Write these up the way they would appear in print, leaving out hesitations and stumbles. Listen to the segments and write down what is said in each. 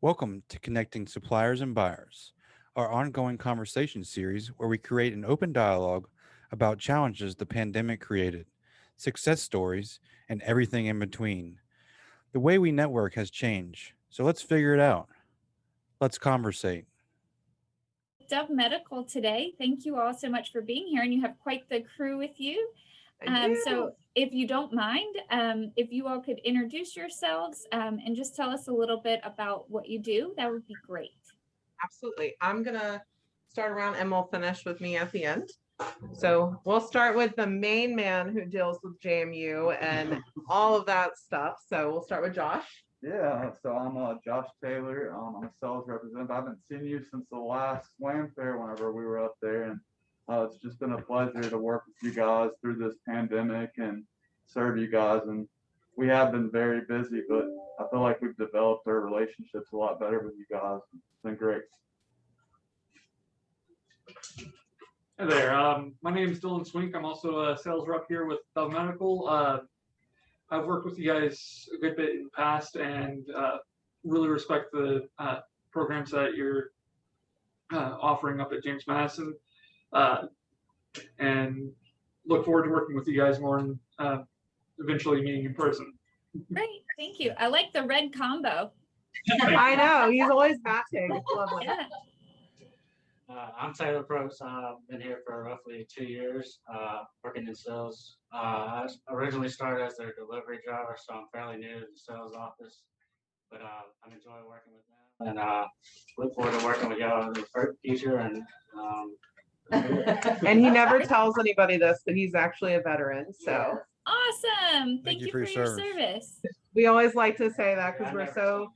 Welcome to Connecting Suppliers and Buyers, our ongoing conversation series where we create an open dialogue about challenges the pandemic created, success stories, and everything in between. The way we network has changed, so let's figure it out. Let's conversate. Dove Medical today. Thank you all so much for being here, and you have quite the crew with you. I do. So, if you don't mind, if you all could introduce yourselves and just tell us a little bit about what you do, that would be great. Absolutely. I'm going to start around and we'll finish with me at the end. So we'll start with the main man who deals with JMU and all of that stuff. So we'll start with Josh. Yeah, so I'm Josh Taylor. I'm a sales representative. I haven't seen you since the last Slam Fair whenever we were up there, and it's just been a pleasure to work with you guys through this pandemic and serve you guys. And we have been very busy, but I feel like we've developed our relationships a lot better with you guys. It's been great. Hey there, my name is Dylan Swink. I'm also a sales rep here with Dove Medical. I've worked with you guys a good bit in the past and really respect the programs that you're offering up at James Madison, and look forward to working with you guys more and eventually meeting in person. Great, thank you. I like the red combo. I know, he's always matching. It's lovely. Yeah. I'm Tyler Probst. I've been here for roughly 2 years, working in sales. I originally started as their delivery driver, so I'm fairly new to the sales office, but I'm enjoying working with them and look forward to working with y'all in the future. And And he never tells anybody this, but he's actually a veteran. So Awesome. Thank you for your service. we always like to say that because Yeah, we're so,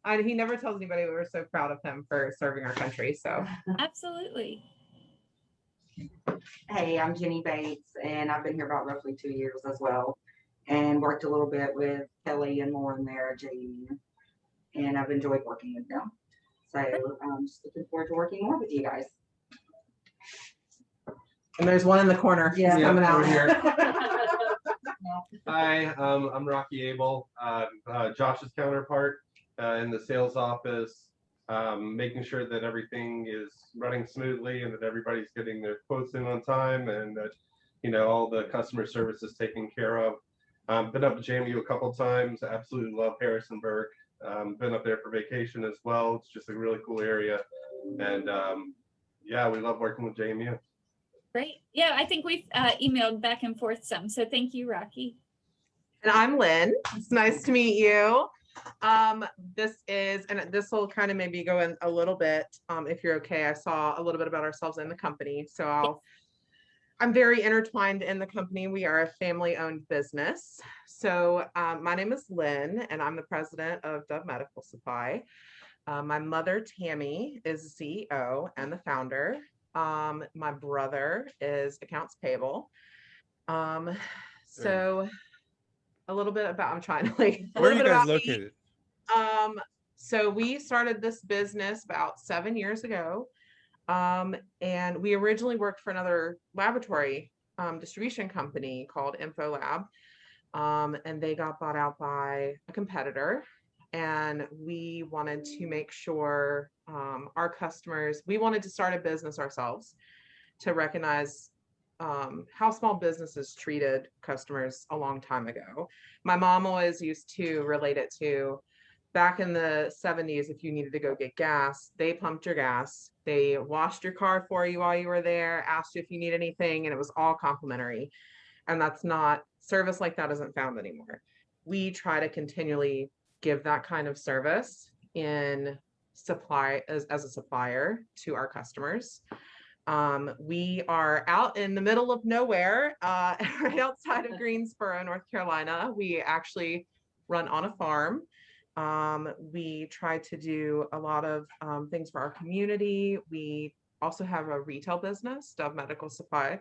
and he never tells anybody, but we're so proud of him for serving our country. So Absolutely. Hey, I'm Jenny Bates, and I've been here about roughly 2 years as well, and worked a little bit with Kelly and Lauren there at JU, and I've enjoyed working with them. So I'm just looking forward to working more with you guys. and there's one in the corner. Yeah. He's coming out. over here. Hi, I'm Rocky Abel, Josh's counterpart in the sales office, making sure that everything is running smoothly and that everybody's getting their quotes in on time and that, all the customer service is taken care of. Been up to JMU a couple times, absolutely love Harrisonburg. Been up there for vacation as well. It's just a really cool area. And yeah, we love working with JMU. Great. Yeah, I think we've emailed back and forth some. So thank you, Rocky. And I'm Lynn. It's nice to meet you. This will kind of maybe go in a little bit, if you're okay. I saw a little bit about ourselves in the company. So I'm very intertwined in the company. We are a family-owned business. So my name is Lynn, and I'm the president of Dove Medical Supply. My mother, Tammy, is the CEO and the founder. My brother is accounts payable. So a little bit about, I'm trying to like, a Where are little you bit guys about me. located? So we started this business about 7 years ago. And we originally worked for another laboratory distribution company called InfoLab. And they got bought out by a competitor. And we wanted to make sure our customers, we wanted to start a business ourselves to recognize how small businesses treated customers a long time ago. My mom always used to relate it to back in the 70s, if you needed to go get gas, they pumped your gas, they washed your car for you while you were there, asked you if you need anything, and it was all complimentary. And that's not, service like that isn't found anymore. We try to continually give that kind of service in supply as a supplier to our customers. We are out in the middle of nowhere, right outside of Greensboro, North Carolina. We actually run on a farm. We try to do a lot of things for our community. We also have a retail business, Dove Medical Supply,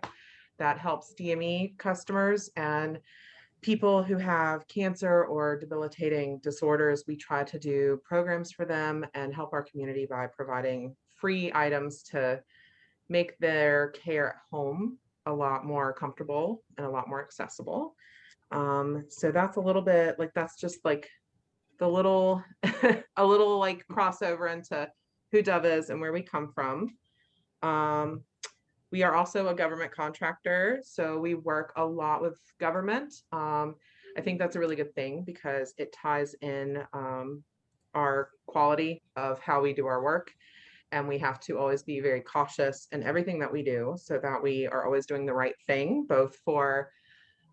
that helps DME customers and people who have cancer or debilitating disorders. We try to do programs for them and help our community by providing free items to make their care at home a lot more comfortable and a lot more accessible. So that's a little bit like, that's just like the little a little like crossover into who Dove is and where we come from. We are also a government contractor, so we work a lot with government. I think that's a really good thing because it ties in our quality of how we do our work. And we have to always be very cautious in everything that we do so that we are always doing the right thing, both for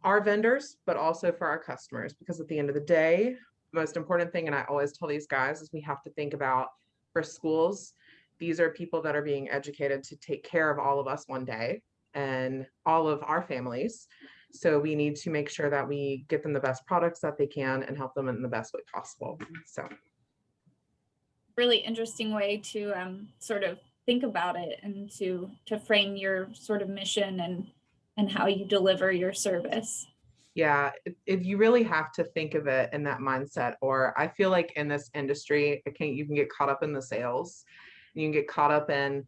our vendors, but also for our customers. Because at the end of the day, the most important thing, and I always tell these guys, is we have to think about for schools, these are people that are being educated to take care of all of us one day and all of our families. So we need to make sure that we get them the best products that they can and help them in the best way possible. So really interesting way to sort of think about it and to frame your sort of mission and how you deliver your service. yeah, if you really have to think of it in that mindset, or I feel like in this industry, you can get caught up in the sales, you can get caught up in,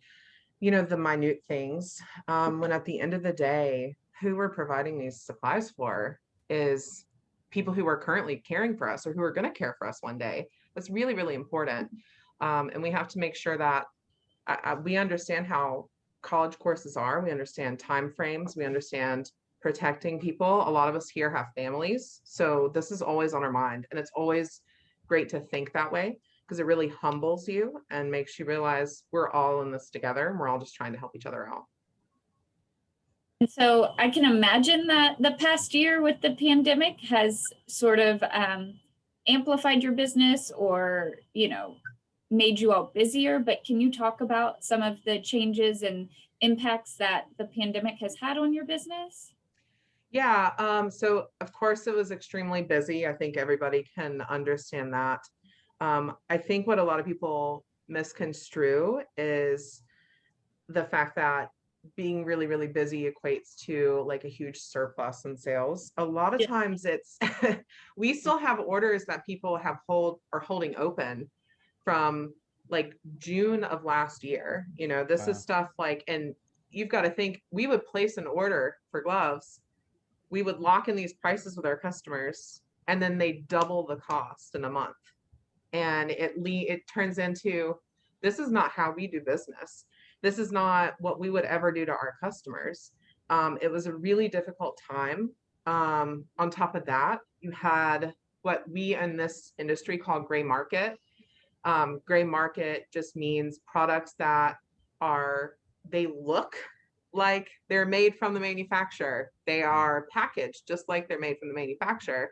the minute things. When at the end of the day, who we're providing these supplies for is people who are currently caring for us or who are going to care for us one day. That's really, really important. And we have to make sure that we understand how college courses are. We understand time frames. We understand protecting people. A lot of us here have families. So this is always on our mind. And it's always great to think that way because it really humbles you and makes you realize we're all in this together and we're all just trying to help each other out. And so I can imagine that the past year with the pandemic has sort of amplified your business or, made you all busier, but can you talk about some of the changes and impacts that the pandemic has had on your business? Yeah, so of course it was extremely busy. I think everybody can understand that. I think what a lot of people misconstrue is the fact that being really, really busy equates to like a huge surplus in sales. A lot of times it's, we still have orders that people are holding open from like June of last year. This is stuff like, and you've got to think, we would place an order for gloves. We would lock in these prices with our customers and then they double the cost in a month. And it turns into, this is not how we do business. This is not what we would ever do to our customers. It was a really difficult time. On top of that, you had what we in this industry call gray market. Gray market just means products that they look like they're made from the manufacturer. They are packaged just like they're made from the manufacturer,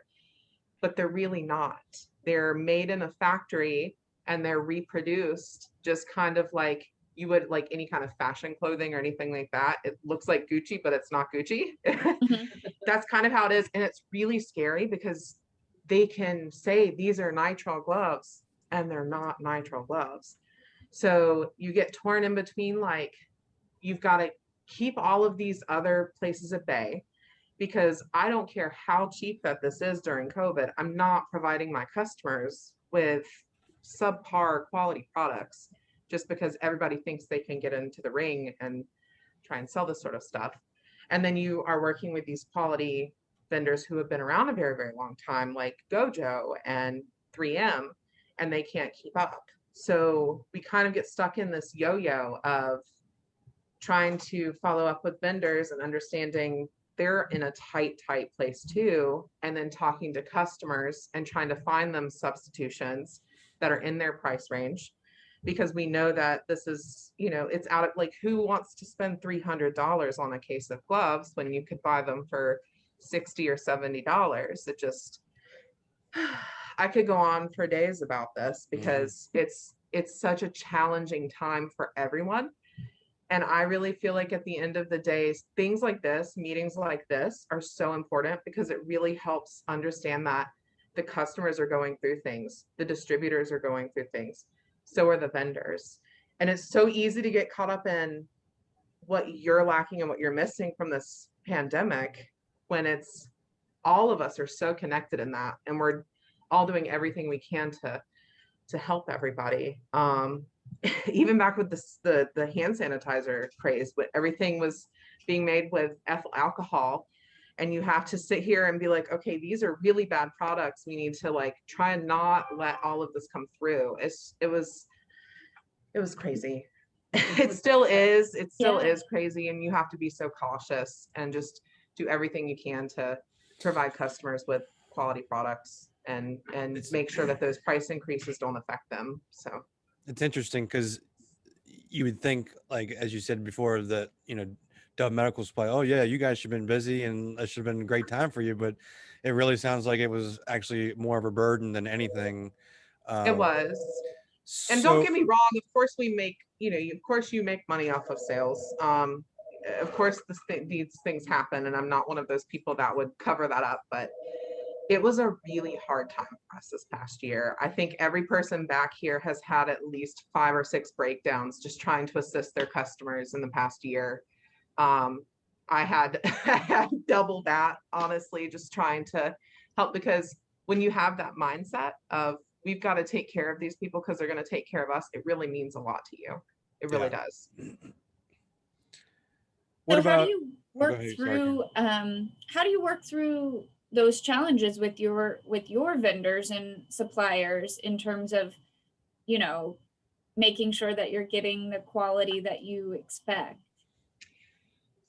but they're really not. They're made in a factory and they're reproduced just kind of like you would like any kind of fashion clothing or anything like that. It looks like Gucci, but it's not Gucci. Mm-hmm. That's kind of how it is. And it's really scary because they can say these are nitrile gloves and they're not nitrile gloves. So you get torn in between, like you've got to keep all of these other places at bay because I don't care how cheap that this is during COVID. I'm not providing my customers with subpar quality products just because everybody thinks they can get into the ring and try and sell this sort of stuff. And then you are working with these quality vendors who have been around a very, very long time, like Gojo and 3M, and they can't keep up. So we kind of get stuck in this yo-yo of trying to follow up with vendors and understanding they're in a tight place too, and then talking to customers and trying to find them substitutions that are in their price range. Because we know that this is, it's out of like, who wants to spend $300 on a case of gloves when you could buy them for $60 or $70? It just, I could go on for days about this because it's such a challenging time for everyone. And I really feel like at the end of the day, things like this, meetings like this are so important because it really helps understand that the customers are going through things, the distributors are going through things. So are the vendors. And it's so easy to get caught up in what you're lacking and what you're missing from this pandemic when it's all of us are so connected in that. And we're all doing everything we can to help everybody. Even back with the hand sanitizer craze, but everything was being made with ethyl alcohol. and you have to sit here and be like, okay, these are really bad products. We need to like try and not let all of this come through. It was crazy. It still is. It still Yeah. is crazy, and you have to be so cautious and just do everything you can to provide customers with quality products and It's- make sure that those price increases don't affect them. So It's interesting because you would think, like as you said before, that Dove Medical Supply. Oh yeah, you guys should have been busy, and it should have been a great time for you. But it really sounds like it was actually more of a burden than anything. it Um, was. And don't so get me wrong, of course we make, of course you make money off of sales. Of course these things happen, and I'm not one of those people that would cover that up, but it was a really hard time for us this past year. I think every person back here has had at least 5 or 6 breakdowns just trying to assist their customers in the past year. I had, I had double that, honestly, just trying to help, because when you have that mindset of we've got to take care of these people because they're going to take care of us, it really means a lot to you. It really does. what So how do about? you Oh, go work ahead, sorry, through how do you work through those challenges with your vendors and suppliers in terms of, making sure that you're getting the quality that you expect?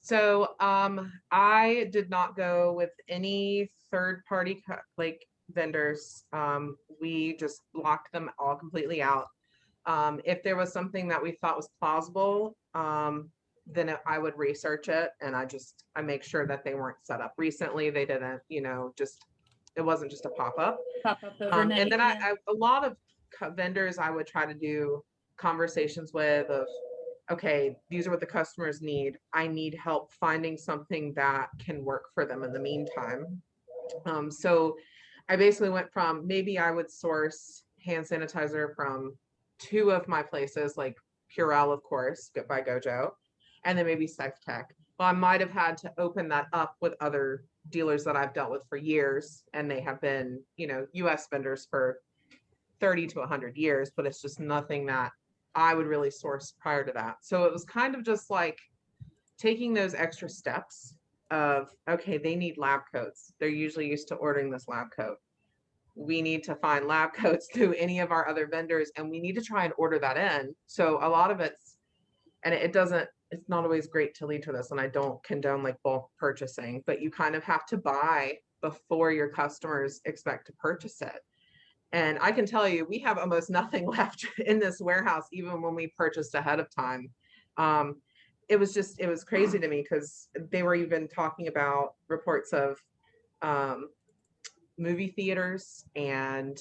So I did not go with any third party like vendors. We just blocked them all completely out. If there was something that we thought was plausible, then I would research it, and I make sure that they weren't set up recently. They didn't, just it wasn't just a pop-up. Pop up overnight. And then Yeah. a lot of vendors I would try to do conversations with of, okay, these are what the customers need. I need help finding something that can work for them in the meantime. So I basically went from, maybe I would source hand sanitizer from 2 of my places, like Purell, of course, by Gojo, and then maybe SafeTech. Well, I might have had to open that up with other dealers that I've dealt with for years, and they have been, US vendors for 30 to 100 years, but it's just nothing that I would really source prior to that. So it was kind of just like taking those extra steps of, okay, they need lab coats. They're usually used to ordering this lab coat. We need to find lab coats through any of our other vendors, and we need to try and order that in. So a lot of it's not always great to lead to this, and I don't condone like bulk purchasing, but you kind of have to buy before your customers expect to purchase it. And I can tell you, we have almost nothing left in this warehouse, even when we purchased ahead of time. It was crazy to me, because they were even talking about reports of movie theaters and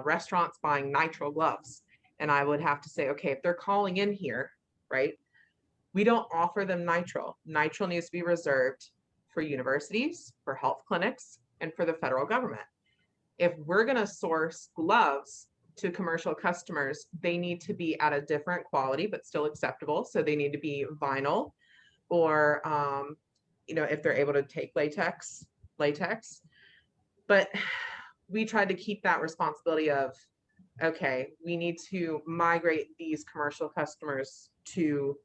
restaurants buying nitrile gloves. And I would have to say, okay, if they're calling in here, right, we don't offer them nitrile. Nitrile needs to be reserved for universities, for health clinics, and for the federal government. If we're going to source gloves to commercial customers, they need to be at a different quality, but still acceptable. So they need to be vinyl, or, if they're able to take latex. But we tried to keep that responsibility of, okay, we need to migrate these commercial customers to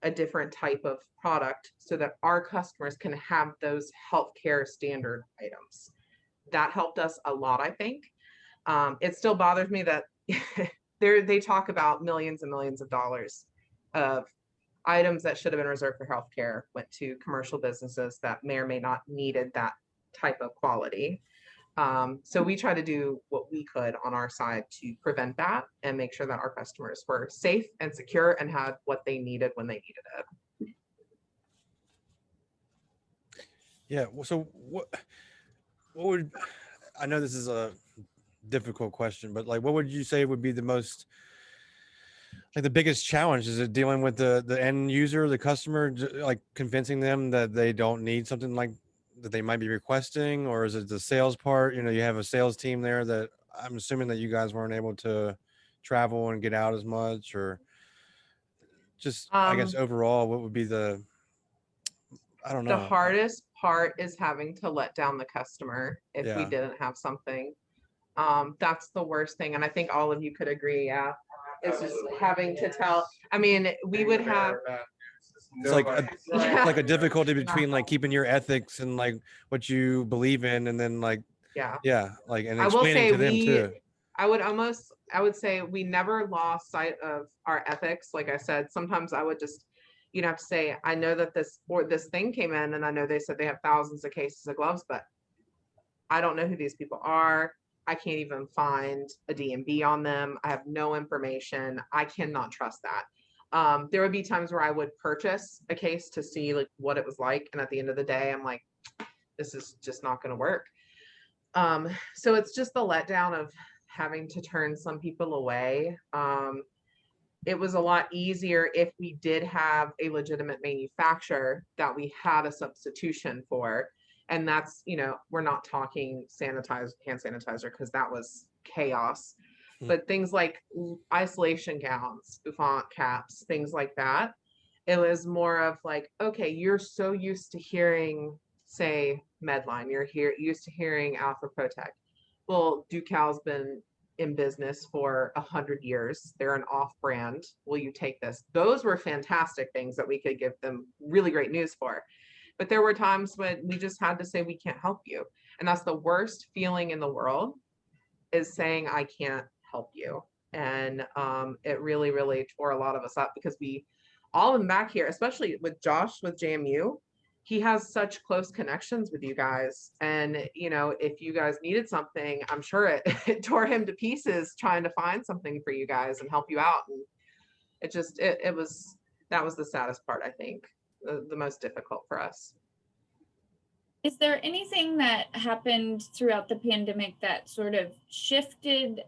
a different type of product so that our customers can have those healthcare standard items. That helped us a lot, I think. It still bothers me that they talk about millions and millions of dollars of items that should have been reserved for healthcare went to commercial businesses that may or may not needed that type of quality. So we try to do what we could on our side to prevent that and make sure that our customers were safe and secure and had what they needed when they needed it. yeah. So what would, I know this is a difficult question, but like, what would you say would be the most, like the biggest challenge? Is it dealing with the end user, the customer, like convincing them that they don't need something like that they might be requesting, or is it the sales part? You have a sales team there that I'm assuming that you guys weren't able to travel and get out as much, or just, I guess overall, what would be I don't The know. hardest part is having to let down the customer if we Yeah. didn't have something. That's the worst thing. And I think all of you could agree, yeah. It's just having to tell. I mean, we would have, It's like Nobody. it's like a difficulty between like keeping your ethics and like what you believe in, and then like Yeah. like and I will explaining say to them too. I would say we never lost sight of our ethics. Like I said, sometimes I would just, have to say, I know that this thing came in, and I know they said they have thousands of cases of gloves, but I don't know who these people are. I can't even find a DMV on them. I have no information. I cannot trust that. There would be times where I would purchase a case to see like what it was like. And at the end of the day, I'm like, this is just not going to work. So it's just the letdown of having to turn some people away. It was a lot easier if we did have a legitimate manufacturer that we had a substitution for. And that's, we're not talking hand sanitizer, because that was chaos. But things like isolation gowns, bouffant caps, things like that. It was more of like, okay, you're so used to hearing, say, Medline, used to hearing Alpha Protect. Well, DuCal's been in business for 100 years. They're an off-brand. Will you take this? Those were fantastic things that we could give them really great news for. But there were times when we just had to say, we can't help you. And that's the worst feeling in the world, is saying, I can't help you. And it really, really tore a lot of us up, because all of them back here, especially with Josh, with JMU, he has such close connections with you guys. And, if you guys needed something, I'm sure it tore him to pieces trying to find something for you guys and help you out. And that was the saddest part, I think, the most difficult for us. Is there anything that happened throughout the pandemic that sort of shifted,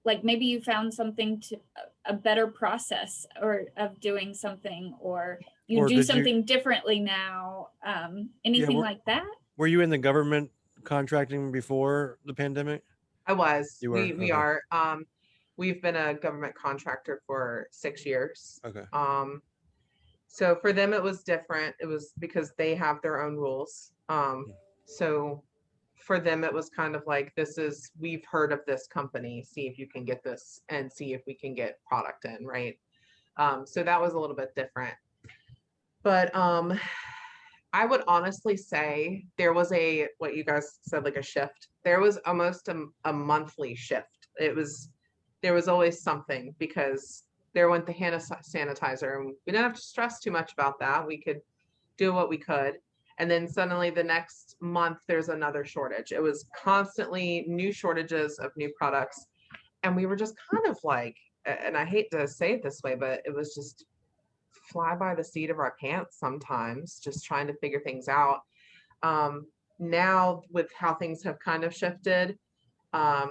like maybe you found something to a better process or of doing something, or you do something differently now, anything like that? Were you in the government contracting before the pandemic? I was. You were? We are. We've been a government contractor for 6 years. Okay. So for them, it was different. It was because they have their own rules. So for them, it was kind of like, we've heard of this company, see if you can get this and see if we can get product in, right? So that was a little bit different. But I would honestly say there was what you guys said, like a shift. There was almost a monthly shift. There was always something, because there went the hand sanitizer, and we didn't have to stress too much about that. We could do what we could. And then suddenly the next month, there's another shortage. It was constantly new shortages of new products. And we were just kind of like, and I hate to say it this way, but it was just fly by the seat of our pants sometimes, just trying to figure things out. Now with how things have kind of shifted, a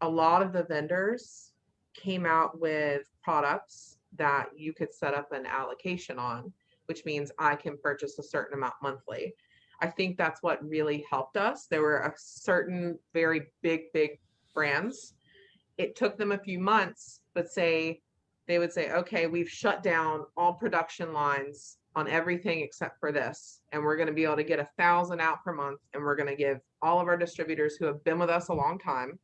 lot of the vendors came out with products that you could set up an allocation on, which means I can purchase a certain amount monthly. I think that's what really helped us. There were a certain very big brands. It took them a few months, but they would say, okay, we've shut down all production lines on everything except for this. And we're going to be able to get 1,000 out per month. And we're going to give all of our distributors who have been with us a long time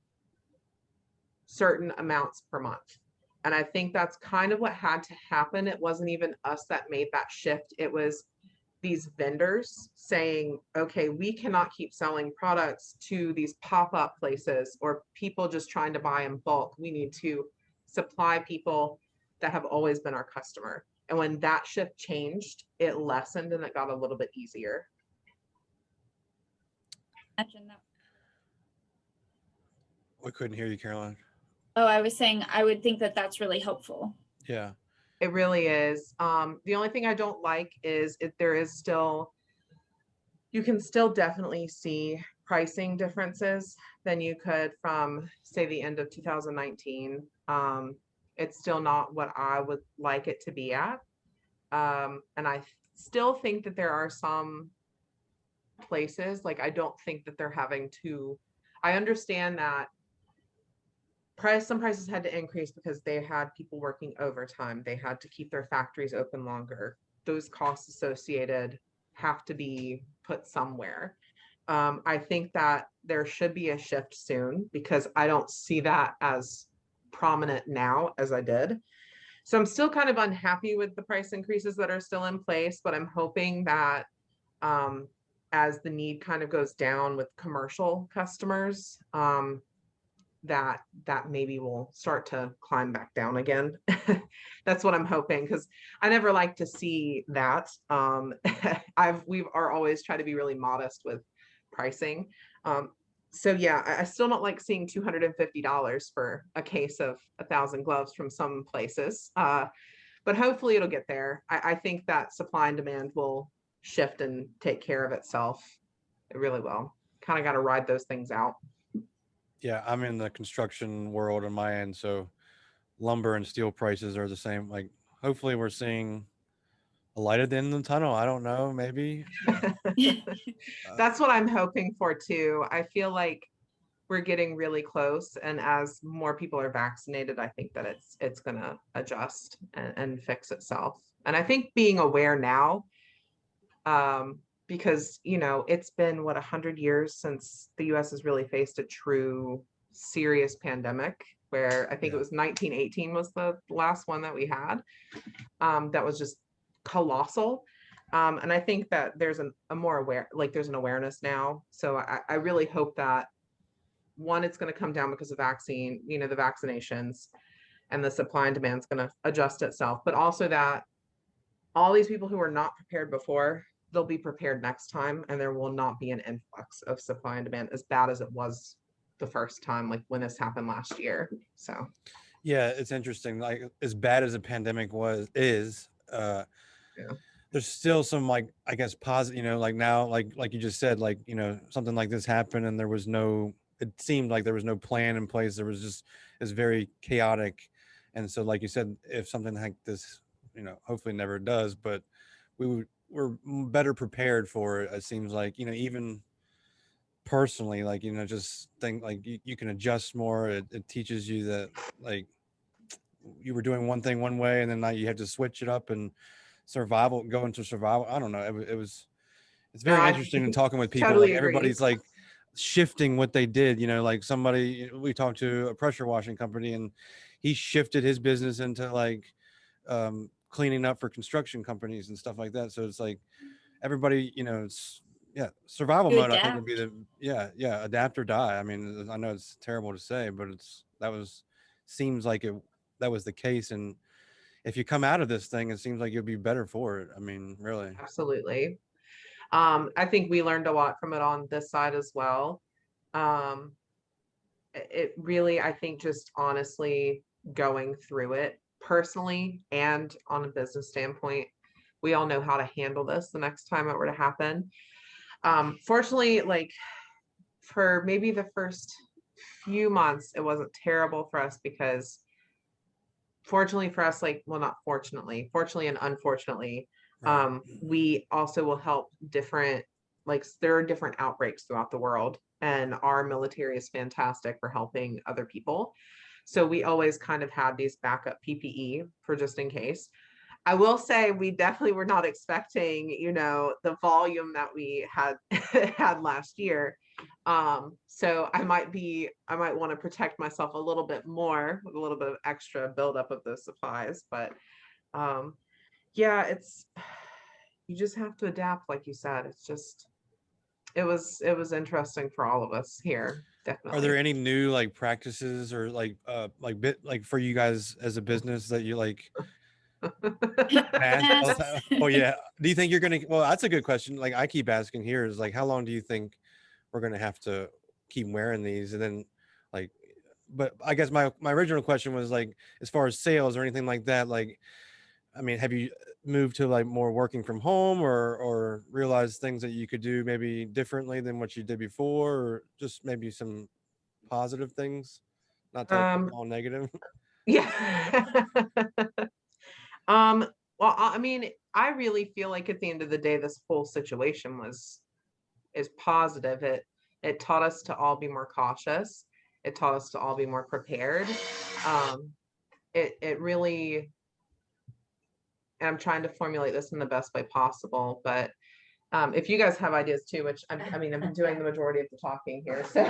certain amounts per month. And I think that's kind of what had to happen. It wasn't even us that made that shift. It was these vendors saying, okay, we cannot keep selling products to these pop-up places or people just trying to buy in bulk. We need to supply people that have always been our customer. And when that shift changed, it lessened and it got a little bit easier. Imagine that. We couldn't hear you, Caroline. Oh, I was saying, I would think that that's really helpful. Yeah. It really is. The only thing I don't like is if there is still, you can still definitely see pricing differences than you could from, say, the end of 2019. It's still not what I would like it to be at. And I still think that there are some places, like I don't think that they're having to, I understand that some prices had to increase because they had people working overtime. They had to keep their factories open longer. Those costs associated have to be put somewhere. I think that there should be a shift soon because I don't see that as prominent now as I did. So I'm still kind of unhappy with the price increases that are still in place, but I'm hoping that as the need kind of goes down with commercial customers, that maybe will start to climb back down again. That's what I'm hoping, because I never like to see that. We are always try to be really modest with pricing. So yeah, I still don't like seeing $250 for a case of 1,000 gloves from some places. But hopefully it'll get there. I think that supply and demand will shift and take care of itself. It really will. Kind of got to ride those things out. Yeah, I'm in the construction world on my end, so lumber and steel prices are the same. Like, hopefully, we're seeing a light at the end of the tunnel. I don't know, maybe. That's what I'm hoping for too. I feel like we're getting really close, and as more people are vaccinated, I think that it's gonna adjust and fix itself. And I think being aware now, because it's been 100 years since the US has really faced a true serious pandemic, where I think it was 1918 was the last one that we had, that was just colossal. And I think that there's a more aware, like there's an awareness now. So I really hope that, one, it's going to come down because of the vaccinations, and the supply and demand is going to adjust itself, but also that all these people who were not prepared before, they'll be prepared next time, and there will not be an influx of supply and demand as bad as it was the first time, like when this happened last year. So Yeah, it's interesting. Like, as bad as the pandemic is, there's still some, like, I guess, positive, like now, like you just said, like, something like this happened and it seemed like there was no plan in place. There was just, it's very chaotic. And so, like you said, if something like this, hopefully never does, but we're better prepared for it. It seems like, even personally, like, just think like you can adjust more. It teaches you that, like, you were doing one thing one way and then now you have to switch it up and go into survival. I don't know. It's no, very I interesting in talking with people. totally Like, agree. everybody's like shifting what they did, like we talked to a pressure washing company, and he shifted his business into like cleaning up for construction companies and stuff like that. So it's like everybody, it's survival To mode, I think, would be adapt. adapt or die. I mean, I know it's terrible to say, but seems like that was the case. And if you come out of this thing, it seems like you'll be better for it. I mean, really. Absolutely. I think we learned a lot from it on this side as well. It really, I think, just honestly going through it personally and on a business standpoint, we all know how to handle this the next time it were to happen. Fortunately, like for maybe the first few months, it wasn't terrible for us, because fortunately for us, like, well, not fortunately and unfortunately, we also will help different, like, there are different outbreaks throughout the world, and our military is fantastic for helping other people. So we always kind of had these backup PPE for just in case. I will say we definitely were not expecting, the volume that we had had last year. So I might want to protect myself a little bit more with a little bit of extra buildup of those supplies. But yeah, you just have to adapt, like you said. It was interesting for all of us here. Definitely. Are there any new like practices or like for you guys as a business that you like mask all the Masks. time? Oh yeah. Do you think you're gonna? Well, that's a good question. Like, I keep asking here is like, how long do you think we're gonna have to keep wearing these? And then, like, but I guess my original question was like, as far as sales or anything like that, like, I mean, have you moved to like more working from home, or realized things that you could do maybe differently than what you did before, or just maybe some positive things, not to all negative? Yeah. Well, I mean, I really feel like at the end of the day, this whole situation is positive. It taught us to all be more cautious. It taught us to all be more prepared. It really, and I'm trying to formulate this in the best way possible, but if you guys have ideas too, which I mean, I've been doing the majority of the talking here, so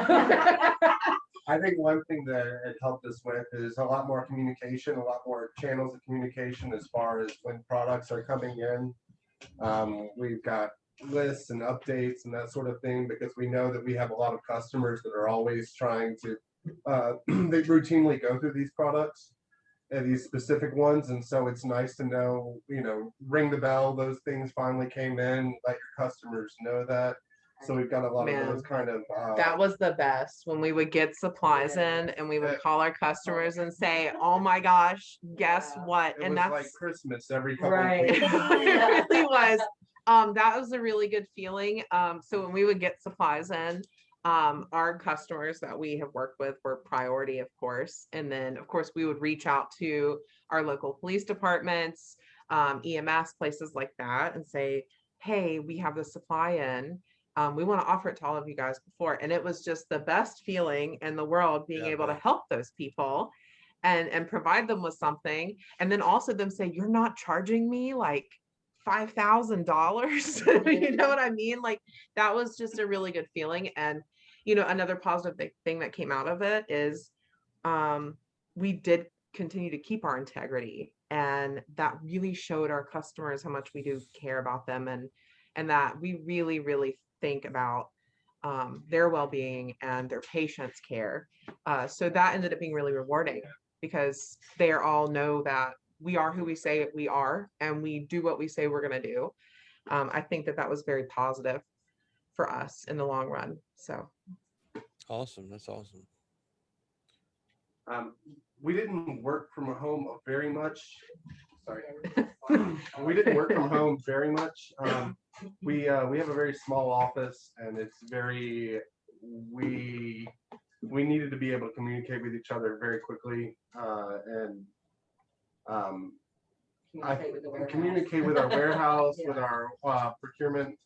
I think one thing that it helped us with is a lot more communication, a lot more channels of communication as far as when products are coming in. We've got lists and updates and that sort of thing because we know that we have a lot of customers that are always trying to, they routinely go through these products and these specific ones. And so it's nice to know, ring the bell, those things finally came in, let your customers know that. So we've got a lot of those kind of. That was the best when we would get supplies in and we would call our customers and say, "Oh my gosh, guess what?" It And was that's like Christmas every couple right. of weeks. It really was. That was a really good feeling. So when we would get supplies in, our customers that we have worked with were priority, of course. And then, of course, we would reach out to our local police departments, EMS, places like that, and say, "Hey, we have the supply in. We want to offer it to all of you guys before." And it was just the best feeling in the world being able to help those people and provide them with something. And then also them say, "You're not charging me like $5,000. You know what I mean? Like that was just a really good feeling. And, another positive thing that came out of it is we did continue to keep our integrity. And that really showed our customers how much we do care about them and that we really, really think about their well-being and their patients' care. So that ended up being really rewarding because they all know that we are who we say we are and we do what we say we're going to do. I think that was very positive for us in the long run. So awesome. That's awesome. We didn't work from home very much. Sorry. We didn't work from home very much. We have a very small office and it's we needed to be able to communicate with each other very quickly and communicate with our warehouse, with our procurement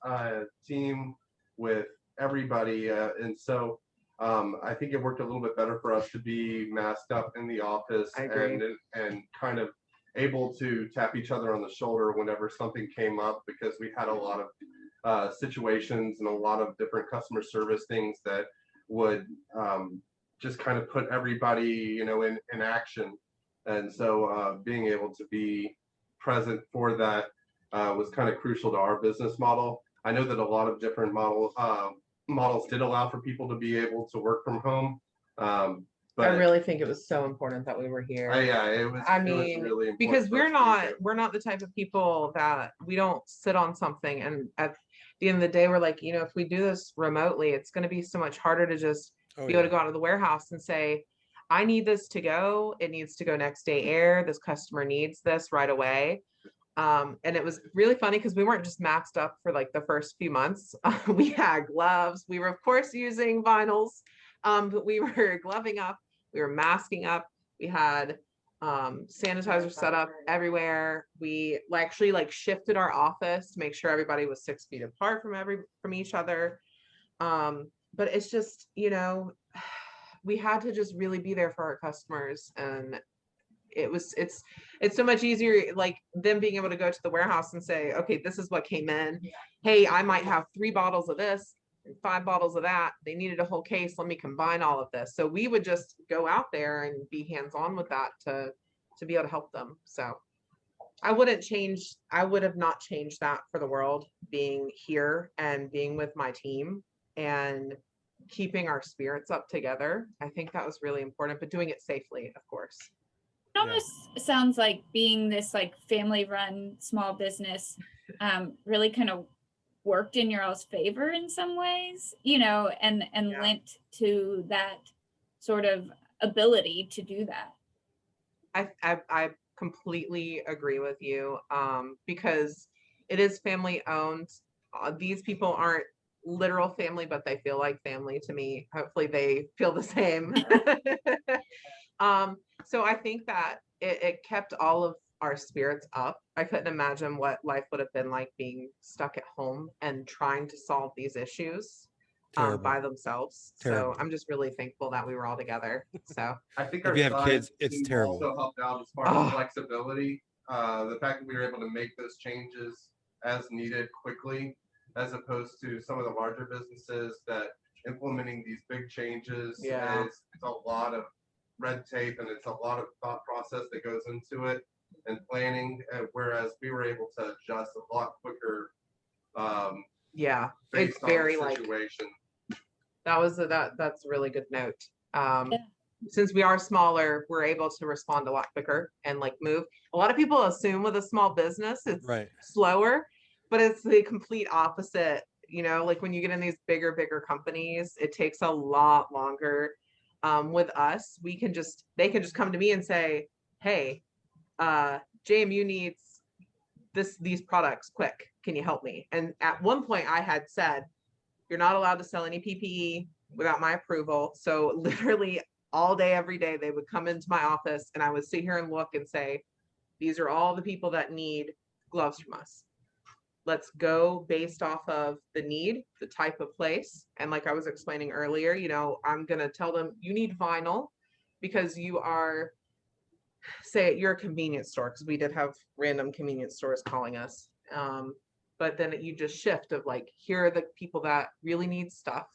team, with everybody. And so I think it worked a little bit better for us to be masked up in the office and kind of able to tap each other on the shoulder whenever something came up because we had a lot of situations and a lot of different customer service things that would just kind of put everybody, in action. And so being able to be present for that was kind of crucial to our business model. I know that a lot of different models did allow for people to be able to work from home. But I really think it was so important that we were here. Yeah, it was. I mean, mean, it was really important because we're not the type of people that we don't sit on something and at the end of the day, we're like, if we do this remotely, it's going to be so much harder to just be able to go out of the warehouse and say, "I need this to go. It needs to go next day air. This customer needs this right away." And it was really funny because we weren't just maxed up for like the first few months. We had gloves. We were, of course, using vinyls, but we were gloving up. We were masking up. We had sanitizer set up everywhere. We actually shifted our office to make sure everybody was 6 feet apart from each other. But it's just, we had to just really be there for our customers. And it's so much easier, like them being able to go to the warehouse and say, "Okay, this is what came in. Hey, I might have 3 bottles of this and 5 bottles of that. They needed a whole case. Let me combine all of this." So we would just go out there and be hands-on with that to be able to help them. So I would have not changed that for the world, being here and being with my team and keeping our spirits up together. I think that was really important, but doing it safely, of course. It almost sounds like being this family run small business really kind of worked in your all's favor in some ways, and lent to that sort of ability to do that. I completely agree with you because it is family owned. These people aren't literal family, but they feel like family to me. Hopefully they feel the same. So I think that it kept all of our spirits up. I couldn't imagine what life would have been like being stuck at home and trying to solve these issues by themselves. Terrible. So I'm just really thankful that we were all together. So I think if you have kids, it's team terrible. Also helped out as far as flexibility. The fact that we were able to make those changes as needed quickly, as opposed to some of the larger businesses that implementing these big changes. Yeah. It's a lot of red tape and it's a lot of thought process that goes into it and planning, whereas we were able to adjust a lot quicker Yeah, it's based on very the like situation. that's a really good note. Yeah. Since we are smaller, we're able to respond a lot quicker and like move. A lot of people assume with a small business it's Right. slower, but it's the complete opposite. You know, like when you get in these bigger companies, it takes a lot longer. With us, they can just come to me and say, hey, JMU needs these products quick. Can you help me? And at one point I had said, you're not allowed to sell any PPE without my approval. So literally all day, every day, they would come into my office and I would sit here and look and say, these are all the people that need gloves from us. Let's go based off of the need, the type of place. And like I was explaining earlier, you know, I'm going to tell them you need vinyl because you are, say you're a convenience store, because we did have random convenience stores calling us. But then you just shift of like, here are the people that really need stuff.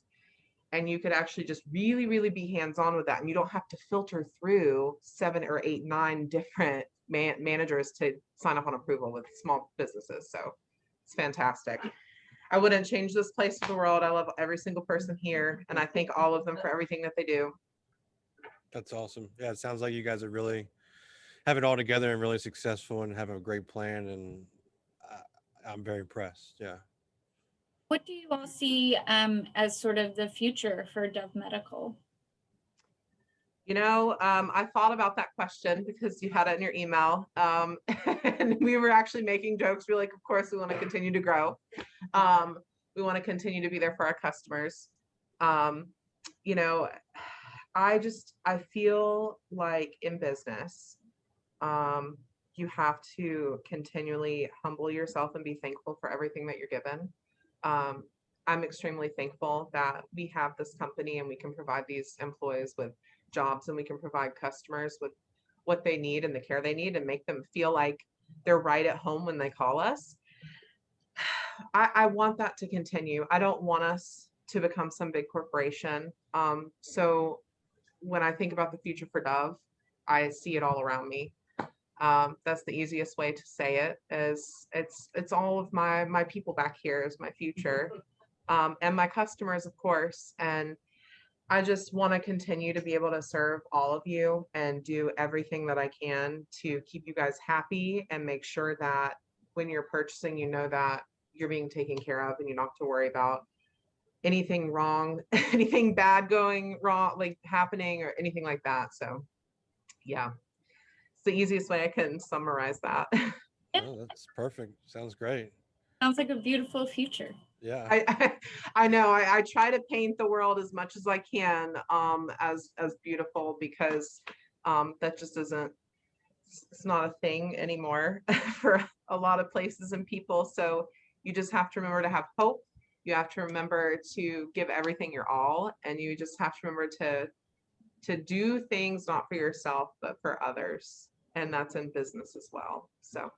And you could actually just really be hands-on with that. And you don't have to filter through 7 or 8, 9 different managers to sign up on approval with small businesses. So it's fantastic. I wouldn't change this place for the world. I love every single person here. And I thank all of them for everything that they do. That's awesome. Yeah, it sounds like you guys are really have it all together and really successful and have a great plan. And I'm very impressed. Yeah. What do you all see as sort of the future for Dove Medical? You know, I thought about that question because you had it in your email. And we were actually making jokes. We're like, of course, we want to continue to grow. We want to continue to be there for our customers. You know, I feel like in business, you have to continually humble yourself and be thankful for everything that you're given. I'm extremely thankful that we have this company and we can provide these employees with jobs and we can provide customers with what they need and the care they need and make them feel like they're right at home when they call us. I want that to continue. I don't want us to become some big corporation. So when I think about the future for Dove, I see it all around me. That's the easiest way to say it, is it's all of my people back here is my future, and my customers, of course. And I just want to continue to be able to serve all of you and do everything that I can to keep you guys happy and make sure that when you're purchasing, you know that you're being taken care of and you don't have to worry about anything wrong, anything bad going wrong, like happening or anything like that. So yeah, it's the easiest way I can summarize that. Oh, that's perfect. Sounds great. Sounds like a beautiful future. Yeah. I know I try to paint the world as much as I can as beautiful, because that just isn't, it's not a thing anymore for a lot of places and people. So you just have to remember to have hope. You have to remember to give everything your all, and you just have to remember to do things not for yourself but for others, and that's in business as well. So